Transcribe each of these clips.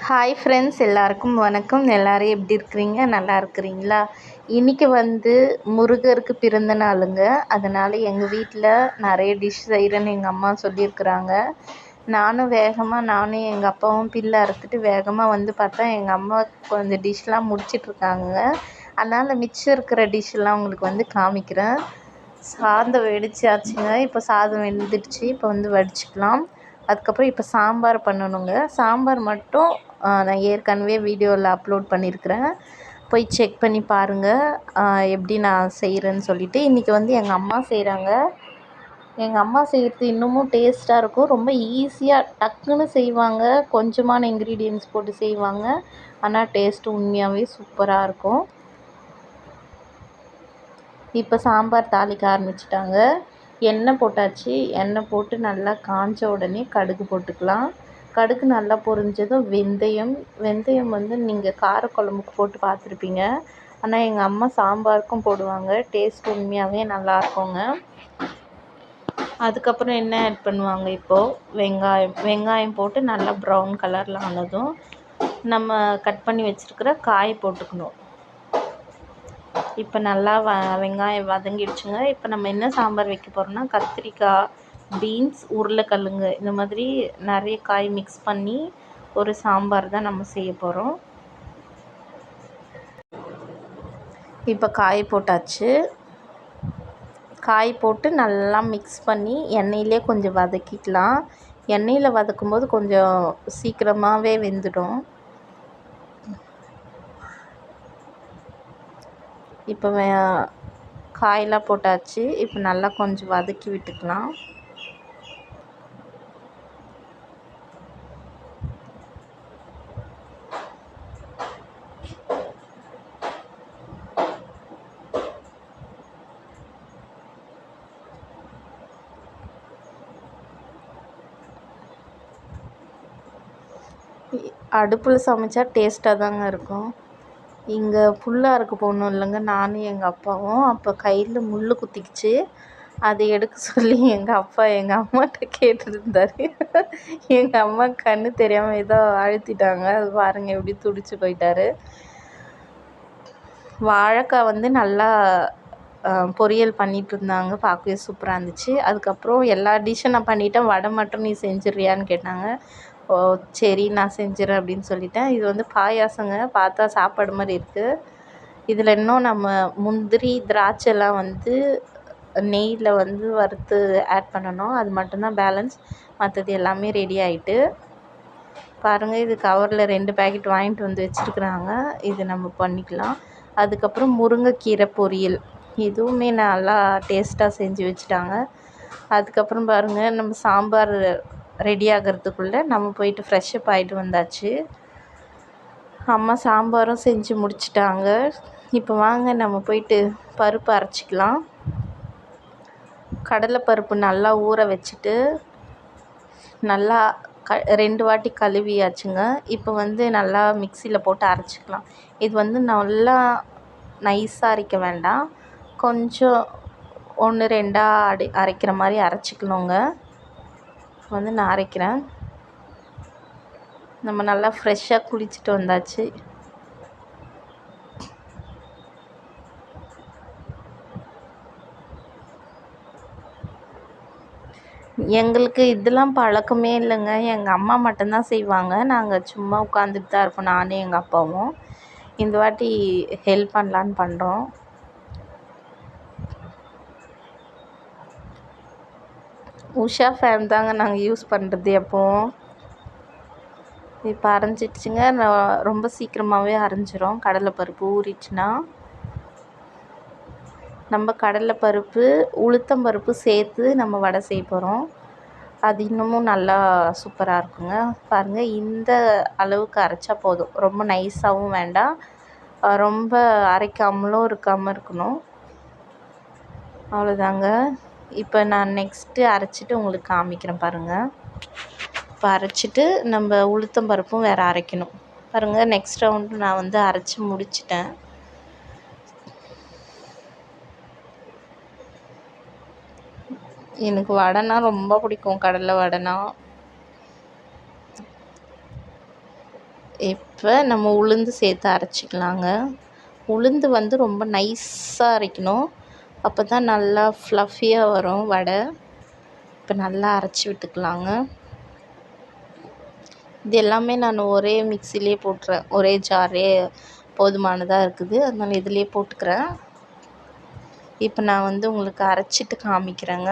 Hi friends, எல்லாருக்கும் வணக்கம். எல்லோரும் எப்படி இருக்கிறீங்க? நல்லா இருக்கிறீங்களா? இன்றைக்கி முருகருக்கு பிறந்த நாளுங்க. அதனால் எங்கள் வீட்டில் நிறைய டிஷ் செய்கிறேன்னு எங்கள் அம்மா சொல்லியிருக்கிறாங்க. நானும் எங்கள் அப்பாவும் பில்லு அறுத்துட்டு வேகமாக பார்த்தா எங்கள் அம்மா கொஞ்சம் டிஷ்லாம் முடிச்சிட்ருக்காங்க. அதனால் மிச்சம் இருக்கிற டிஷ்ஷெல்லாம் உங்களுக்கு காமிக்கிறேன். சாதம் வெடிச்சாச்சுங்க. இப்போ சாதம் வெந்துடுச்சு. இப்போ வடிச்சுக்கலாம். அதுக்கப்புறம் இப்போ சாம்பார் பண்ணணுங்க. சாம்பார் மட்டும் நான் ஏற்கனவே வீடியோவில் அப்லோட் பண்ணியிருக்கிறேன். போய் செக் பண்ணி பாருங்கள் எப்படி நான் செய்கிறேன்னு சொல்லிவிட்டு. இன்றைக்கி எங்கள் அம்மா செய்கிறாங்க. எங்கள் அம்மா செய்கிறது இன்னமும் டேஸ்ட்டாக இருக்கும். ரொம்ப ஈஸியாக டக்குன்னு செய்வாங்க. கொஞ்சமான இன்க்ரீடியன்ட்ஸ் போட்டு செய்வாங்க. ஆனால் டேஸ்ட்டு உண்மையாகவே சூப்பராக இருக்கும். இப்போ சாம்பார் தாளிக்க ஆரம்பிச்சிட்டாங்க. எண்ணெய் போட்டாச்சு. எண்ணெய் போட்டு நல்லா காஞ்ச உடனே கடுகு போட்டுக்கலாம். கடுகு நல்லா பொரிஞ்சதும் வெந்தயம் நீங்கள் காரக்குழம்புக்கு போட்டு பார்த்துருப்பீங்க. ஆனால் எங்கள் அம்மா சாம்பாருக்கும் போடுவாங்க. டேஸ்ட் உண்மையாகவே நல்லாயிருக்குங்க. அதுக்கப்புறம் என்ன ஆட் பண்ணுவாங்க, இப்போது வெங்காயம் போட்டு நல்லா ப்ரௌன் கலரில் ஆனதும் நம்ம கட் பண்ணி வச்சுருக்கிற காய் போட்டுக்கணும். இப்போ நல்லா வெங்காயம் வதங்கிடுச்சுங்க. இப்போ நம்ம என்ன சாம்பார் வைக்க போகிறோம்னா, கத்திரிக்காய், பீன்ஸ், உருளைக்கிழங்கு இந்த மாதிரி நிறைய காய் மிக்ஸ் பண்ணி ஒரு சாம்பார் தான் நம்ம செய்ய போகிறோம். இப்போ காய் போட்டாச்சு. காய் போட்டு நல்லா மிக்ஸ் பண்ணி எண்ணெயிலே கொஞ்சம் வதக்கிக்கலாம். எண்ணெயில் வதக்கும்போது கொஞ்சம் சீக்கிரமாகவே வெந்துடும். இப்போ காயெல்லாம் போட்டாச்சு. இப்போ நல்லா கொஞ்சம் வதக்கி விட்டுக்கலாம். அடுப்பில் சமைச்சா டேஸ்ட்டாக தாங்க இருக்கும். இங்கே புல்லாருக்கு போகணும் இல்லைங்க, நானும் எங்கள் அப்பாவும். அப்போ கையில் முள் குத்திக்கிச்சு. அதை எடுக்க சொல்லி எங்கள் அப்பா எங்கள் அம்மாட்ட கேட்டுருந்தார். எங்கள் அம்மா கண்ணு தெரியாமல் ஏதோ அழுத்திட்டாங்க. அது பாருங்கள் எப்படி துடிச்சு போயிட்டார். வாழைக்காய் நல்லா பொரியல் பண்ணிகிட்டு இருந்தாங்க. பார்க்கவே சூப்பராக இருந்துச்சு. அதுக்கப்புறம் எல்லா டிஷ்ஷும் நான் பண்ணிவிட்டேன். வடை மட்டும் நீ செஞ்சிடுறியான்னு கேட்டாங்க. ஓ சரி, நான் செஞ்சிடறேன் அப்படின்னு சொல்லிட்டேன். இது பாயாசங்க. பார்த்தா சாப்பாடு மாதிரி இருக்குது. இதில் இன்னும் நம்ம முந்திரி, திராட்சைலாம் நெய்யில் வறுத்து ஆட் பண்ணணும். அது மட்டும்தான் பேலன்ஸ். மற்றது எல்லாமே ரெடி ஆகிட்டு பாருங்கள். இது கவரில் 2 பேக்கெட் வாங்கிட்டு வச்சுருக்குறாங்க. இது நம்ம பண்ணிக்கலாம். அதுக்கப்புறம் முருங்கைக்கீரை பொரியல், இதுவுமே நல்லா டேஸ்ட்டாக செஞ்சு வச்சுட்டாங்க. அதுக்கப்புறம் பாருங்கள், நம்ம சாம்பார் ரெடி ஆகிறதுக்குள்ளே நம்ம போயிட்டு ஃப்ரெஷ்ஷப் ஆகிட்டு வந்தாச்சு. அம்மா சாம்பாரும் செஞ்சு முடிச்சிட்டாங்க. இப்போ வாங்க நம்ம போயிட்டு பருப்பு அரைச்சிக்கலாம். கடலைப்பருப்பு நல்லா ஊற வச்சுட்டு நல்லா 2 வாட்டி கழுவியாச்சுங்க. இப்போ நல்லா மிக்சியில் போட்டு அரைச்சிக்கலாம். இது நல்லா நைஸாக அரைக்க வேண்டாம். கொஞ்சம் 1, 2 அரைக்கிற மாதிரி அரைச்சிக்கணுங்க. நான் அரைக்கிறேன். நம்ம நல்லா ஃப்ரெஷ்ஷாக குளிச்சுட்டு வந்தாச்சு. எங்களுக்கு இதெல்லாம் பழக்கமே இல்லைங்க. எங்கள் அம்மா மட்டும்தான் செய்வாங்க. நாங்கள் சும்மா உட்காந்துட்டு தான் இருப்போம், நானும் எங்கள் அப்பாவும். இந்த வாட்டி ஹெல்ப் பண்ணலான்னு பண்ணுறோம். உஷா ஃபேன் தாங்க நாங்கள் யூஸ் பண்ணுறது எப்போவும். இப்போ அரைஞ்சிடுச்சுங்க. ரொம்ப சீக்கிரமாகவே அரைஞ்சிரும். கடலைப்பருப்பு ஊறிச்சுன்னா நம்ம கடலைப்பருப்பு, உளுத்தம்பருப்பு சேர்த்து நம்ம வடை செய்ய போகிறோம். அது இன்னமும் நல்லா சூப்பராக இருக்குங்க. பாருங்கள், இந்த அளவுக்கு அரைச்சா போதும். ரொம்ப நைஸாகவும் வேண்டாம், ரொம்ப அரைக்காமலும் இருக்கணும். அவ்வளோதாங்க. இப்போ நான் நெக்ஸ்ட்டு அரைச்சிட்டு உங்களுக்கு காமிக்கிறேன் பாருங்கள். இப்போ அரைச்சிட்டு நம்ம உளுத்தம்பருப்பும் வேறு அரைக்கணும். பாருங்கள், நெக்ஸ்ட் ரவுண்டு நான் அரைச்சி முடிச்சிட்டேன். எனக்கு வடைனா ரொம்ப பிடிக்கும். கடலை வடைனா இப்போ நம்ம உளுந்து சேர்த்து அரைச்சிக்கலாங்க. உளுந்து வந்து ரொம்ப நைஸாக அரைக்கணும். அப்போ தான் நல்லா ஃப்ளஃபியாக வரும் வடை. இப்போ நல்லா அரைச்சி விட்டுக்கலாங்க. இது எல்லாமே நான் ஒரே மிக்சிலே போட்டுறேன். ஒரே ஜாரே போதுமானதாக இருக்குது. அதனால் இதிலே போட்டுக்கிறேன். இப்போ நான் வந்து உங்களுக்கு அரைச்சிட்டு காமிக்கிறேங்க.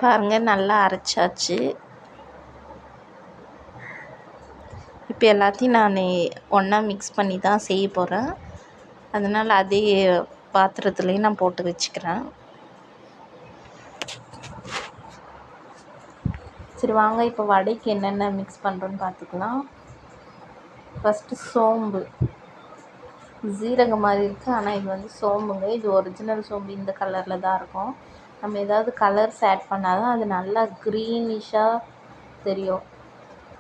பாருங்கள், நல்லா அரைச்சாச்சு. இப்போ எல்லாத்தையும் நான் ஒன்றா மிக்ஸ் பண்ணி தான் செய்ய போகிறேன். அதனால் அதே பாத்திரத்துலேயும் நான் போட்டு வச்சுக்கிறேன். சரி வாங்க, இப்போ வடைக்கு என்னென்ன மிக்ஸ் பண்ணுறோன்னு பார்த்துக்கலாம். ஃபஸ்ட்டு சோம்பு, ஜீரகம் மாதிரி இருக்குது, ஆனால் இது வந்து சோம்புங்க. இது ஒரிஜினல் சோம்பு இந்த கலரில் தான் இருக்கும். நம்ம ஏதாவது கலர்ஸ் ஆட் பண்ணால் தான் அது நல்லா க்ரீனிஷாக தெரியும்.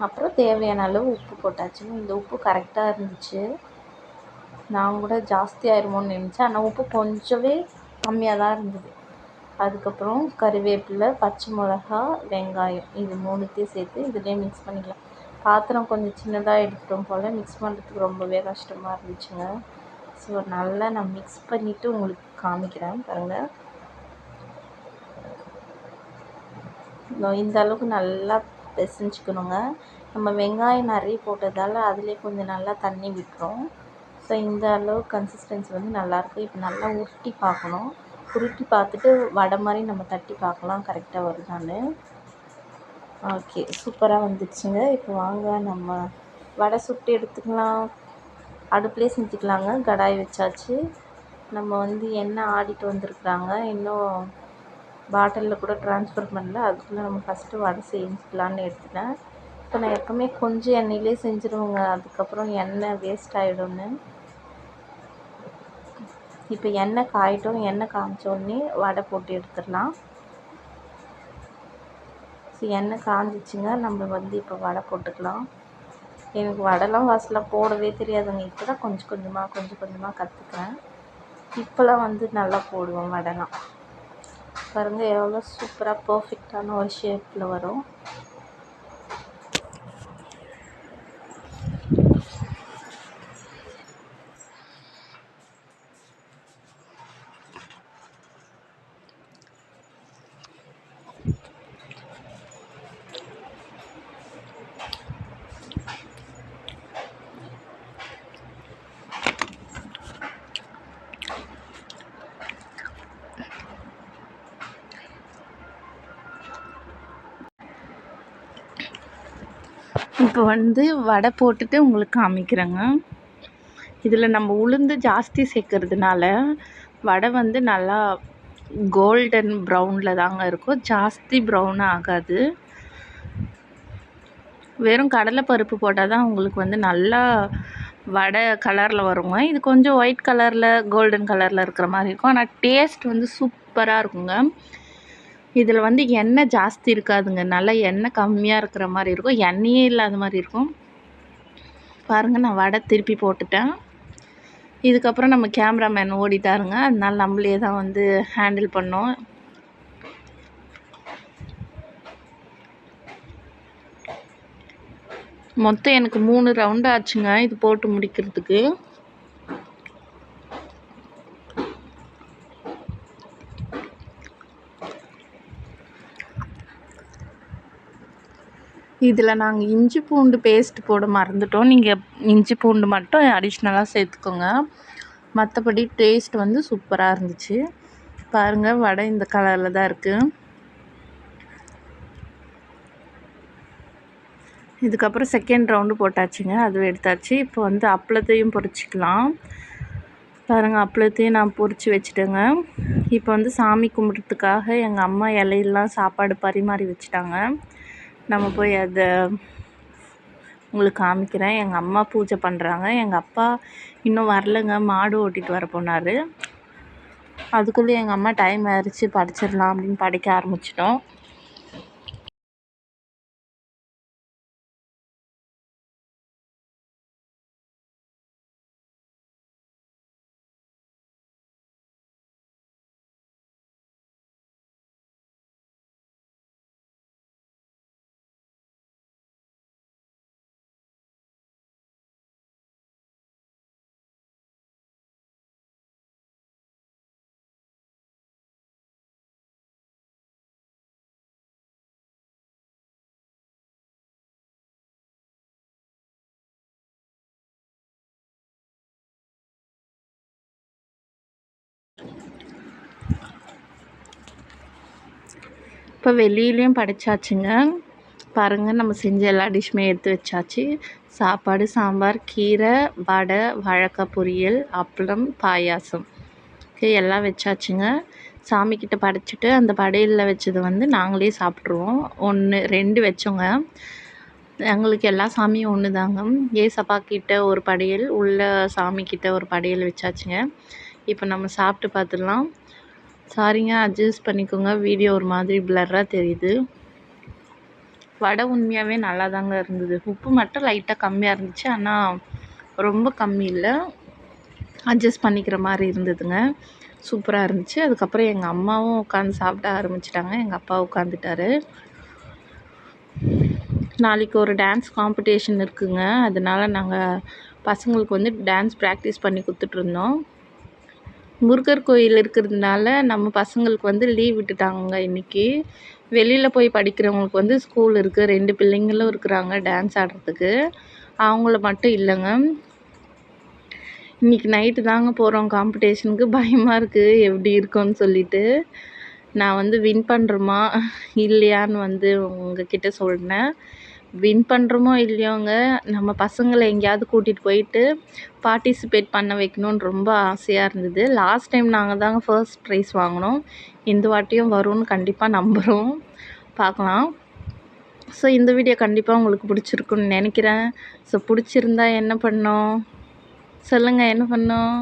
அப்புறம் தேவையான அளவு உப்பு போட்டாச்சுங்க. இந்த உப்பு கரெக்டாக இருந்துச்சு. நான் கூட ஜாஸ்தி ஆயிருமோன்னு நினச்சேன், ஆனால் உப்பு கொஞ்சமே கம்மியாக தான் இருந்தது. அதுக்கப்புறம் கறிவேப்பிலை, பச்சை மிளகா, வெங்காயம், இது மூணுத்தையும் சேர்த்து இதிலே மிக்ஸ் பண்ணிக்கலாம். பாத்திரம் கொஞ்சம் சின்னதாக எடுத்துட்டோம் போல், மிக்ஸ் பண்ணுறதுக்கு ரொம்பவே கஷ்டமாக இருந்துச்சுங்க. ஸோ நல்லா நான் மிக்ஸ் பண்ணிவிட்டு உங்களுக்கு காமிக்கிறேன் பாருங்கள். இந்த அளவுக்கு நல்லா பிசைஞ்சுக்கணுங்க. நம்ம வெங்காயம் நிறைய போட்டதால் அதிலே கொஞ்சம் நல்லா தண்ணி விட்டுரும். ஸோ இந்த அளவு கன்சிஸ்டன்சி வந்து நல்லாயிருக்கும். இப்போ நல்லா உருட்டி பார்க்கணும். உருட்டி பார்த்துட்டு வடை மாதிரி நம்ம தட்டி பார்க்கலாம் கரெக்டாக வருதான்னு. ஓகே, சூப்பராக வந்துடுச்சுங்க. இப்போ வாங்க நம்ம வடை சுட்டு எடுத்துக்கலாம். அடுப்புலேயே செஞ்சுக்கலாங்க. கடாய் வச்சாச்சு. நம்ம வந்து எண்ணெய் ஆடிட்டு வந்துருக்குறாங்க. இன்னும் பாட்டிலில் கூட ட்ரான்ஸ்ஃபர் பண்ணல. அதுக்குள்ளே நம்ம ஃபஸ்ட்டு வடை செஞ்சுக்கலான்னு எடுத்துட்டேன். இப்போ நான் எப்போவுமே கொஞ்சம் எண்ணெயிலே செஞ்சுருவேங்க, அதுக்கப்புறம் எண்ணெய் வேஸ்ட் ஆகிடும்னு. இப்போ எண்ணெய் காயட்டும். எண்ணெய் காய்ச்சோடனே வடை போட்டு எடுத்துடலாம். ஸோ எண்ணெய் காஞ்சிச்சுங்க. நம்ம வந்து இப்போ வடை போட்டுக்கலாம். எனக்கு வடைலாம் ஃபஸ்ட்லாம் போடவே தெரியாதுங்க. இப்போ தான் கொஞ்சம் கொஞ்சமாக கற்றுக்குறேன். இப்போலாம் வந்து நல்லா போடுவேன் வடைலாம். பாருங்கள் எவ்வளோ சூப்பராக பர்ஃபெக்டான ஒரு ஷேப்பில் வரும். இப்போ வந்து வடை போட்டுட்டு உங்களுக்கு காமிக்கிறேங்க. இதில் நம்ம உளுந்து ஜாஸ்தி சேர்க்கறதுனால வடை வந்து நல்லா கோல்டன் ப்ரௌனில் தாங்க இருக்கும். ஜாஸ்தி ப்ரௌன் ஆகாது. வெறும் கடலைப்பருப்பு போட்டால் தான் உங்களுக்கு வந்து நல்லா வடை கலரில் வருங்க. இது கொஞ்சம் ஒயிட் கலரில் கோல்டன் கலரில் இருக்கிற மாதிரி இருக்கும். ஆனால் டேஸ்ட் வந்து சூப்பராக இருக்குங்க. இதில் வந்து எண்ணெய் ஜாஸ்தி இருக்காதுங்க. நல்லா எண்ணெய் கம்மியாக இருக்கிற மாதிரி இருக்கும். எண்ணெயே இல்லாத மாதிரி இருக்கும். பாருங்கள், நான் வடை திருப்பி போட்டுட்டேன். இதுக்கப்புறம் நம்ம கேமராமேன் ஓடிட்டாருங்க. அதனால நம்மளே தான் வந்து ஹேண்டில் பண்ணோம். மொத்தம் எனக்கு 3 ரவுண்டு ஆச்சுங்க இது போட்டு முடிக்கிறதுக்கு. இதில் நாங்கள் இஞ்சி பூண்டு பேஸ்ட் போட மறந்துட்டோம். நீங்கள் இஞ்சி பூண்டு மட்டும் அடிஷ்னலாக சேர்த்துக்கோங்க. மற்றபடி டேஸ்ட் வந்து சூப்பராக இருந்துச்சு. பாருங்கள், வடை இந்த கலரில் தான் இருக்குது. இதுக்கப்புறம் செகண்ட் ரவுண்டு போட்டாச்சுங்க, அதுவும் எடுத்தாச்சு. இப்போ வந்து அப்பளத்தையும் பொரிச்சிக்கலாம். பாருங்கள், அப்பளத்தையும் நான் பொரித்து வச்சுட்டேங்க. இப்போ வந்து சாமி கும்பிட்றதுக்காக எங்கள் அம்மா இலையெல்லாம் சாப்பாடு பரிமாறி வச்சுட்டாங்க. நம்ம போய் அதை உங்களுக்கு காமிக்கிறேன். எங்கள் அம்மா பூஜை பண்ணுறாங்க. எங்கள் அப்பா இன்னும் வரலைங்க, மாடு ஓட்டிகிட்டு வர போனார். அதுக்குள்ளே எங்கள் அம்மா டைம் ஆயிடுச்சு, படிச்சிடலாம் அப்படின்னு படிக்க ஆரம்பிச்சிட்டோம். இப்போ வெளியிலையும் படைச்சாச்சுங்க. பாருங்கள், நம்ம செஞ்ச எல்லா டிஷ்ஷுமே எடுத்து வச்சாச்சு. சாப்பாடு, சாம்பார், கீரை, வடை, வாழைக்காய் பொரியல், அப்பளம், பாயாசம் எல்லாம் வச்சாச்சுங்க. சாமிக்கிட்ட படைச்சிட்டு அந்த படையலில் வச்சதை வந்து நாங்களே சாப்பிட்ருவோம். 1 2 வச்சோங்க. எங்களுக்கு எல்லா சாமியும் ஒன்று தாங்க. ஏசப்பா கிட்ட ஒரு படையல், உள்ள சாமிக்கிட்ட ஒரு படையல் வச்சாச்சுங்க. இப்போ நம்ம சாப்பிட்டு பார்த்துடலாம். சாரிங்க, அட்ஜஸ்ட் பண்ணிக்கோங்க, வீடியோ ஒரு மாதிரி பிளர்ராக தெரியுது. வடை உண்மையாகவே நல்லா தாங்க இருந்தது. உப்பு மட்டும் லைட்டாக கம்மியாக இருந்துச்சு, ஆனால் ரொம்ப கம்மி இல்லை, அட்ஜஸ்ட் பண்ணிக்கிற மாதிரி இருந்ததுங்க. சூப்பராக இருந்துச்சு. அதுக்கப்புறம் எங்கள் அம்மாவும் உட்காந்து சாப்பிட ஆரம்பிச்சிட்டாங்க. எங்கள் அப்பா உட்காந்துட்டாரு. நாளைக்கு ஒரு டான்ஸ் காம்படிஷன் இருக்குங்க. அதனால் நாங்கள் பசங்களுக்கு வந்து டான்ஸ் ப்ராக்டிஸ் பண்ணி கொடுத்துட்ருந்தோம். முருகர் கோயில் இருக்கிறதுனால நம்ம பசங்களுக்கு வந்து லீவ் விட்டுட்டாங்க இன்றைக்கி. வெளியில் போய் படிக்கிறவங்களுக்கு வந்து ஸ்கூல் இருக்குது. 2 பிள்ளைங்களும் இருக்கிறாங்க டான்ஸ் ஆடுறதுக்கு. அவங்கள மட்டும் இல்லைங்க. இன்றைக்கி நைட்டு தாங்க போகிறோம் காம்படிஷனுக்கு. பயமாக இருக்குது எப்படி இருக்கும்னு சொல்லிவிட்டு. நான் வந்து வின் பண்ணுறோமா இல்லையான்னு வந்து உங்ககிட்ட சொன்னேன். வின் பண்ணுறோமோ இல்லையோங்க, நம்ம பசங்களை எங்கேயாவது கூட்டிகிட்டு போயிட்டு பார்ட்டிசிபேட் பண்ண வைக்கணுன்னு ரொம்ப ஆசையாக இருந்தது. லாஸ்ட் டைம் நாங்கள் தாங்க ஃபர்ஸ்ட் ப்ரைஸ் வாங்கினோம். இந்த வாட்டியும் வரும்னு கண்டிப்பாக நம்புகிறோம். பார்க்கலாம். ஸோ இந்த வீடியோ கண்டிப்பாக உங்களுக்கு பிடிச்சிருக்குன்னு நினைக்கிறேன். ஸோ பிடிச்சிருந்தா என்ன பண்ணணும் சொல்லுங்கள்? என்ன பண்ணணும்?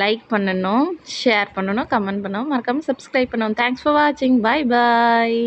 லைக் பண்ணணும், ஷேர் பண்ணணும், கமெண்ட் பண்ணணும், மறக்காமல் சப்ஸ்கிரைப் பண்ணணும். தேங்க்ஸ் ஃபார் வாட்சிங். பாய் பாய்.